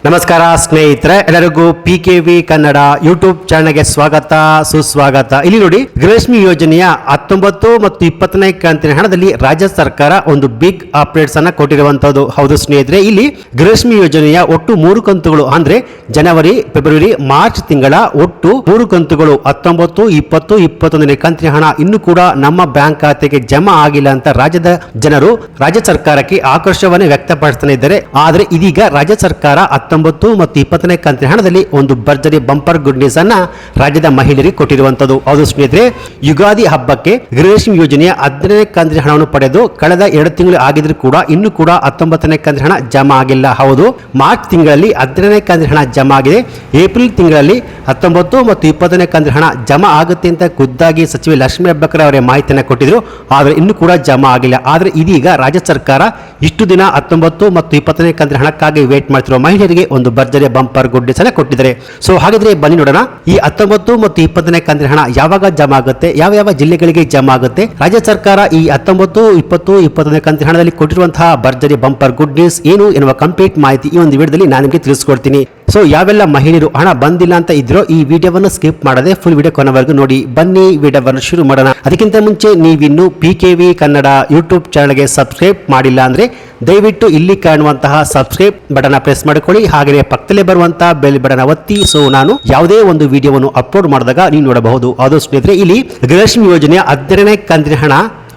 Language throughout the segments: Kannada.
ನಮಸ್ಕಾರ ಸ್ನೇಹಿತರೆ, ಎಲ್ಲರಿಗೂ PKV ಕನ್ನಡ ಯೂಟ್ಯೂಬ್ ಚಾನೆಲ್ಗೆ ಸ್ವಾಗತ ಸುಸ್ವಾಗತ. ಇಲ್ಲಿ ನೋಡಿ, ಗೃಹಲಕ್ಷ್ಮಿ ಯೋಜನೆಯ 19 ಮತ್ತು 20ನೇ ಕಂತಿನ ಹಣದಲ್ಲಿ ರಾಜ್ಯ ಸರ್ಕಾರ ಒಂದು ಬಿಗ್ ಅಪ್ಡೇಟ್ಸ್ ಅನ್ನ ಕೊಟ್ಟಿರುವಂತದ್ದು. ಹೌದು ಸ್ನೇಹಿತರೆ, ಇಲ್ಲಿ ಗೃಹಲಕ್ಷ್ಮಿ ಯೋಜನೆಯ ಒಟ್ಟು 3 ಕಂತುಗಳು ಅಂದ್ರೆ ಜನವರಿ, ಫೆಬ್ರವರಿ, ಮಾರ್ಚ್ ತಿಂಗಳ ಒಟ್ಟು 3 ಕಂತುಗಳು 19, 20, 21ನೇ ಕಂತಿನ ಹಣ ಇನ್ನೂ ಕೂಡ ನಮ್ಮ ಬ್ಯಾಂಕ್ ಖಾತೆಗೆ ಜಮಾ ಆಗಿಲ್ಲ ಅಂತ ರಾಜ್ಯದ ಜನರು ರಾಜ್ಯ ಸರ್ಕಾರಕ್ಕೆ ಆಕ್ರೋಶವನ್ನು ವ್ಯಕ್ತಪಡಿಸ್ತಾ ಇದ್ದಾರೆ. ಆದ್ರೆ ಇದೀಗ ರಾಜ್ಯ ಸರ್ಕಾರ 19 ಮತ್ತು 20ನೇ ಕಂತಿನ ಹಣದಲ್ಲಿ ಒಂದು ಭರ್ಜರಿ ಬಂಪರ್ ಗುಡ್ ನ್ಯೂಸ್ ಅನ್ನ ರಾಜ್ಯದ ಮಹಿಳೆಯರಿಗೆ ಕೊಟ್ಟಿರುವಂತದ್ದು. ಹೌದು ಸ್ನೇಹಿತರೆ, ಯುಗಾದಿ ಹಬ್ಬಕ್ಕೆ ಗೃಹಲಕ್ಷ್ಮಿ ಯೋಜನೆಯ 15ನೇ ಕಂತಿನ ಹಣವನ್ನು ಪಡೆದು ಕಳೆದ 2 ತಿಂಗಳು ಆಗಿದ್ರು ಕೂಡ ಇನ್ನೂ ಕೂಡ 19ನೇ ಕಂತಿನ ಹಣ ಜಮಾ ಆಗಿಲ್ಲ. ಹೌದು, ಮಾರ್ಚ್ ತಿಂಗಳಲ್ಲಿ 15ನೇ ಕಂತಿನ ಹಣ ಜಮಾ ಆಗಿದೆ. ಏಪ್ರಿಲ್ ತಿಂಗಳಲ್ಲಿ 19 ಮತ್ತು 20ನೇ ಕಂತಿನ ಹಣ ಜಮಾ ಆಗುತ್ತೆ ಅಂತ ಖುದ್ದಾಗಿ ಸಚಿವೆ ಲಕ್ಷ್ಮೀ ಹೆಬ್ಬಾಳ್ಕರ್ ಅವರೇ ಮಾಹಿತಿಯನ್ನು ಕೊಟ್ಟಿದ್ರು. ಆದರೆ ಇನ್ನೂ ಕೂಡ ಜಮಾ ಆಗಿಲ್ಲ. ಆದರೆ ಇದೀಗ ರಾಜ್ಯ ಸರ್ಕಾರ ಇಷ್ಟು ದಿನ 19 ಮತ್ತು 20ನೇ ಕಂತಿನ ಹಣಕ್ಕಾಗಿ ವೇಟ್ ಮಾಡ್ತಿರುವ ಮಹಿಳೆಯರಿಗೆ ಒಂದು ಭರ್ಜರಿ ಬಂಪರ್ ಗುಡ್ ನ್ಯೂಸ್ ಅನ್ನು ಕೊಟ್ಟಿದ್ದಾರೆ. ಸೊ ಹಾಗಾದ್ರೆ ಬನ್ನಿ ನೋಡೋಣ, ಈ 19 ಮತ್ತು 20ನೇ ಕಂತಿನ ಹಣ ಯಾವಾಗ ಜಮಾ ಆಗುತ್ತೆ, ಯಾವ ಜಿಲ್ಲೆಗಳಿಗೆ ಜಮಾ ಆಗುತ್ತೆ, ರಾಜ್ಯ ಸರ್ಕಾರ ಈ 19, 20, 20ನೇ ಕಂತಿನ ಹಣದಲ್ಲಿ ಕೊಟ್ಟಿರುವಂತಹ ಭರ್ಜರಿ ಬಂಪರ್ ಗುಡ್ ನ್ಯೂಸ್ ಏನು ಎನ್ನುವ ಕಂಪ್ಲೀಟ್ ಮಾಹಿತಿ ಈ ಒಂದು ವಿಡಿಯೋದಲ್ಲಿ ನಾನು ನಿಮಗೆ ತಿಳಿಸ್ಕೊಡ್ತೀನಿ. ಸೊ ಯಾವೆಲ್ಲ ಮಹಿಳೆಯರು ಹಣ ಬಂದಿಲ್ಲ ಅಂತ ಇದ್ರೋ ಈ ವಿಡಿಯೋವನ್ನು ಸ್ಕಿಪ್ ಮಾಡದೆ ಫುಲ್ ವಿಡಿಯೋ ಕೊನೆವರೆಗೂ ನೋಡಿ. ಬನ್ನಿ ವಿಡಿಯೋವನ್ನು ಶುರು ಮಾಡೋಣ. ಅದಕ್ಕಿಂತ ಮುಂಚೆ ನೀವಿನ್ನು PKV ಕನ್ನಡ ಯೂಟ್ಯೂಬ್ ಚಾನಲ್ಗೆ ಸಬ್ಸ್ಕ್ರೈಬ್ ಮಾಡಿಲ್ಲ ಅಂದ್ರೆ ದಯವಿಟ್ಟು ಇಲ್ಲಿ ಕಾಣುವಂತಹ ಸಬ್ಸ್ಕ್ರೈಬ್ ಬಟನ್ ಪ್ರೆಸ್ ಮಾಡಿಕೊಳ್ಳಿ. ಹಾಗೆಯೇ ಪಕ್ಕದಲ್ಲೇ ಬರುವಂತಹ ಬೆಲ್ ಬಟನ್ ಒತ್ತಿ. ಸೊ ನಾನು ಯಾವುದೇ ಒಂದು ವಿಡಿಯೋವನ್ನು ಅಪ್ಲೋಡ್ ಮಾಡಿದಾಗ ನೀವು ನೋಡಬಹುದು. ಅದು ಸ್ನೇಹಿತರೆ, ಇಲ್ಲಿ ಗೃಹಲಕ್ಷ್ಮಿ ಯೋಜನೆಯ 15ನೇ ಕಂತಿನ ಹಣ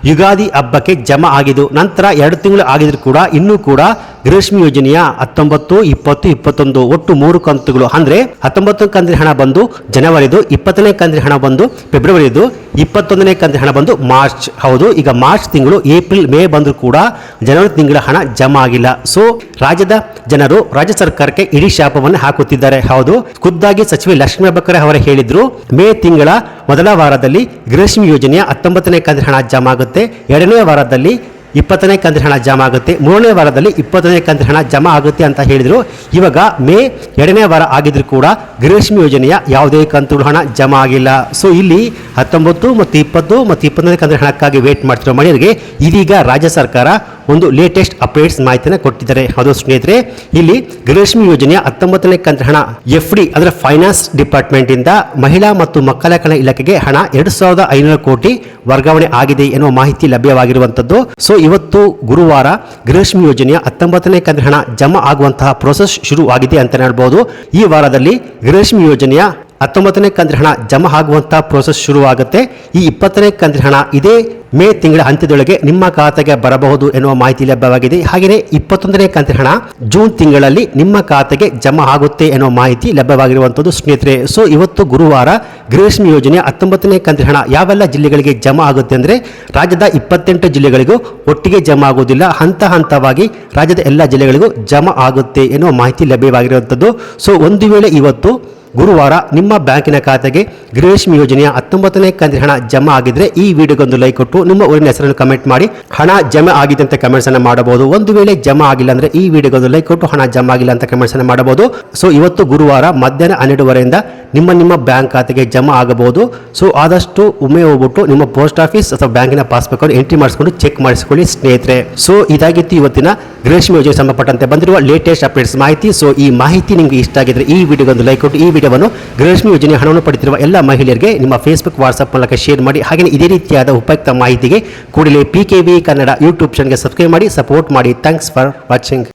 ಯುಗಾದಿ ಹಬ್ಬಕ್ಕೆ ಜಮಾ ಆಗಿದ್ದು ನಂತರ 2 ತಿಂಗಳು ಆಗಿದ್ರು ಕೂಡ ಇನ್ನೂ ಕೂಡ ಗೃಹಲಕ್ಷ್ಮಿ ಯೋಜನೆಯ 19, 20, 21 ಒಟ್ಟು 3 ಕಂತುಗಳು ಅಂದ್ರೆ 19 ಕಂತಿನ ಹಣ ಬಂದು ಜನವರಿದು, 20ನೇ ಕಂತಿನ ಹಣ ಬಂದು ಫೆಬ್ರವರಿದು, 21ನೇ ಕಂತಿನ ಹಣ ಬಂದು ಮಾರ್ಚ್. ಹೌದು, ಈಗ ಮಾರ್ಚ್ ತಿಂಗಳು, ಏಪ್ರಿಲ್, ಮೇ ಬಂದರೂ ಕೂಡ ಜನವರಿ ತಿಂಗಳ ಹಣ ಜಮಾ ಆಗಿಲ್ಲ. ಸೊ ರಾಜ್ಯದ ಜನರು ರಾಜ್ಯ ಸರ್ಕಾರಕ್ಕೆ ಇಡೀ ಶಾಪವನ್ನು ಹಾಕುತ್ತಿದ್ದಾರೆ. ಹೌದು, ಖುದ್ದಾಗಿ ಸಚಿವೆ ಲಕ್ಷ್ಮೀ ಹೆಬ್ಬಾಳ್ಕರ್ ಅವರೇ ಹೇಳಿದ್ರು, ಮೇ ತಿಂಗಳ ಮೊದಲ ವಾರದಲ್ಲಿ ಗೃಹಲಕ್ಷ್ಮಿ ಯೋಜನೆಯ 19ನೇ ಕಂತಿನ ಹಣ ಜಮಾ ಆಗುತ್ತೆ, 2ನೇ ವಾರದಲ್ಲಿ 20ನೇ ಕಂತಿನ ಹಣ ಜಮಾ ಆಗುತ್ತೆ, 3ನೇ ವಾರದಲ್ಲಿ 20ನೇ ಕಂತಿನ ಹಣ ಜಮಾ ಆಗುತ್ತೆ ಅಂತ ಹೇಳಿದ್ರು. ಇವಾಗ ಮೇ 2ನೇ ವಾರ ಆಗಿದ್ರು ಕೂಡ ಗೃಹಲಕ್ಷ್ಮಿ ಯೋಜನೆಯ ಯಾವುದೇ ಕಂತುಗಳ ಹಣ ಜಮಾ ಆಗಿಲ್ಲ. ಸೊ ಇಲ್ಲಿ 19 ಮತ್ತು 20 ಮತ್ತು 21ನೇ ಕಂತಿನ ಹಣಕ್ಕಾಗಿ ವೇಟ್ ಮಾಡ್ತಿರೋ ಮಹಿಳೆಯರಿಗೆ ಇದೀಗ ರಾಜ್ಯ ಸರ್ಕಾರ ಒಂದು ಲೇಟೆಸ್ಟ್ ಅಪ್ಡೇಟ್ಸ್ ಮಾಹಿತಿಯನ್ನು ಕೊಟ್ಟಿದ್ದಾರೆ. ಹೌದು ಸ್ನೇಹಿತರೆ, ಇಲ್ಲಿ ಗೃಹಲಕ್ಷ್ಮಿ ಯೋಜನೆಯ 19ನೇ ಕಂತಿನ ಹಣ FD ಅಂದ್ರೆ ಫೈನಾನ್ಸ್ ಡಿಪಾರ್ಟ್ಮೆಂಟ್ ಇಂದ ಮಹಿಳಾ ಮತ್ತು ಮಕ್ಕಳ ಕಲ್ಯಾಣ ಇಲಾಖೆಗೆ ಹಣ 2500 ಕೋಟಿ ವರ್ಗಾವಣೆ ಆಗಿದೆ ಎನ್ನುವ ಮಾಹಿತಿ ಲಭ್ಯವಾಗಿರುವಂತದ್ದು. ಸೊ ಇವತ್ತು ಗುರುವಾರ ಗೃಹಲಕ್ಷ್ಮಿ ಯೋಜನೆಯ 19ನೇ ಕಂತಿನ ಹಣ ಜಮಾ ಆಗುವಂತಹ ಪ್ರೋಸೆಸ್ ಶುರು ಆಗಿದೆ ಅಂತ ಹೇಳ್ಬೋದು. ಈ ವಾರದಲ್ಲಿ ಗೃಹಲಕ್ಷ್ಮಿ ಯೋಜನೆಯ 19ನೇ ಕಂತಿನ ಹಣ ಜಮಾ ಆಗುವಂತಹ ಪ್ರೋಸೆಸ್ ಶುರುವಾಗುತ್ತೆ. ಈ 20ನೇ ಕಂತಿನ ಹಣ ಇದೇ ಮೇ ತಿಂಗಳ ಅಂತ್ಯದೊಳಗೆ ನಿಮ್ಮ ಖಾತೆಗೆ ಬರಬಹುದು ಎನ್ನುವ ಮಾಹಿತಿ ಲಭ್ಯವಾಗಿದೆ. ಹಾಗೆಯೇ 21ನೇ ಕಂತಿನ ಹಣ ಜೂನ್ ತಿಂಗಳಲ್ಲಿ ನಿಮ್ಮ ಖಾತೆಗೆ ಜಮಾ ಆಗುತ್ತೆ ಎನ್ನುವ ಮಾಹಿತಿ ಲಭ್ಯವಾಗಿರುವಂತದ್ದು ಸ್ನೇಹಿತರೆ. ಸೊ ಇವತ್ತು ಗುರುವಾರ ಗೃಹಲಕ್ಷ್ಮಿ ಯೋಜನೆಯ 19ನೇ ಕಂತಿನ ಹಣ ಯಾವೆಲ್ಲ ಜಿಲ್ಲೆಗಳಿಗೆ ಜಮಾ ಆಗುತ್ತೆ ಅಂದ್ರೆ ರಾಜ್ಯದ 28 ಜಿಲ್ಲೆಗಳಿಗೂ ಒಟ್ಟಿಗೆ ಜಮಾ ಆಗುವುದಿಲ್ಲ, ಹಂತವಾಗಿ ರಾಜ್ಯದ ಎಲ್ಲ ಜಿಲ್ಲೆಗಳಿಗೂ ಜಮಾ ಆಗುತ್ತೆ ಎನ್ನುವ ಮಾಹಿತಿ ಲಭ್ಯವಾಗಿರುವಂತದ್ದು. ಸೊ ಒಂದು ವೇಳೆ ಇವತ್ತು ಗುರುವಾರ ನಿಮ್ಮ ಬ್ಯಾಂಕಿನ ಖಾತೆಗೆ ಗೃಹಲಕ್ಷ್ಮಿ ಯೋಜನೆಯ 19ನೇ ಕಂತಿನ ಹಣ ಜಮಾ ಆಗಿದ್ರೆ ಈ ವಿಡಿಯೋಗೊಂದು ಲೈಕ್ ಕೊಟ್ಟು ನಿಮ್ಮ ಊರಿನ ಹೆಸರನ್ನು ಕಮೆಂಟ್ ಮಾಡಿ ಹಣ ಜಮಾ ಆಗಿದೆ ಅಂತ ಕಮೆಂಟ್ಸ್ ಅನ್ನು ಮಾಡಬಹುದು. ಒಂದು ವೇಳೆ ಜಮಾ ಆಗಿಲ್ಲ ಅಂದ್ರೆ ಈ ವಿಡಿಯೋಗೊಂದು ಲೈಕ್ ಕೊಟ್ಟು ಹಣ ಜಮಾ ಆಗಿಲ್ಲ ಅಂತ ಕಮೆಂಟ್ಸ್ ಅನ್ನು ಮಾಡಬಹುದು. ಸೊ ಇವತ್ತು ಗುರುವಾರ ಮಧ್ಯಾಹ್ನ 12:30 ನಿಮ್ಮ ಬ್ಯಾಂಕ್ ಖಾತೆಗೆ ಜಮಾ ಆಗಬಹುದು. ಸೊ ಆದಷ್ಟು ಒಮ್ಮೆ ಹೋಗ್ಬಿಟ್ಟು ನಿಮ್ಮ ಪೋಸ್ಟ್ ಆಫೀಸ್ ಅಥವಾ ಬ್ಯಾಂಕಿನ ಪಾಸ್ಬುಕ್ ಅನ್ನು ಎಂಟ್ರಿ ಮಾಡಿಸ್ಕೊಂಡು ಚೆಕ್ ಮಾಡಿಸಿಕೊಳ್ಳಿ ಸ್ನೇಹಿತರೆ. ಸೊ ಇದಾಗಿತ್ತು ಇವತ್ತಿನ ಗೃಹಲಕ್ಷ್ಮಿ ಯೋಜನೆಗೆ ಸಂಬಂಧಪಟ್ಟಂತೆ ಬಂದಿರುವ ಲೇಟೆಸ್ಟ್ ಅಪ್ಡೇಟ್ಸ್ ಮಾಹಿತಿ. ಸೊ ಈ ಮಾಹಿತಿ ನಿಮಗೆ ಇಷ್ಟ ಆಗಿದ್ರೆ ಈ ವಿಡಿಯೋಗೊಂದು ಲೈಕ್ ಕೊಟ್ಟು ಈ ವಿಡಿಯೋವನ್ನು ಗೃಹಲಕ್ಷ್ಮಿ ಯೋಜನೆಯ ಹಣವನ್ನು ಪಡೆದಿರುವ ಎಲ್ಲ ಮಹಿಳೆಯರಿಗೆ ನಿಮ್ಮ ಫೇಸ್ಬುಕ್, ವಾಟ್ಸ್ಆಪ್ ಮೂಲಕ ಶೇರ್ ಮಾಡಿ. ಹಾಗೆ ಇದೇ ರೀತಿಯಾದ ಉಪಯುಕ್ತ ಮಾಹಿತಿಗೆ ಕೂಡಲೇ PKV ಕನ್ನಡ ಯೂಟ್ಯೂಬ್ ಚಾನಲ್ಗೆ ಸಬ್ಸ್ಕ್ರೈಬ್ ಮಾಡಿ, ಸಪೋರ್ಟ್ ಮಾಡಿ. Thanks for watching.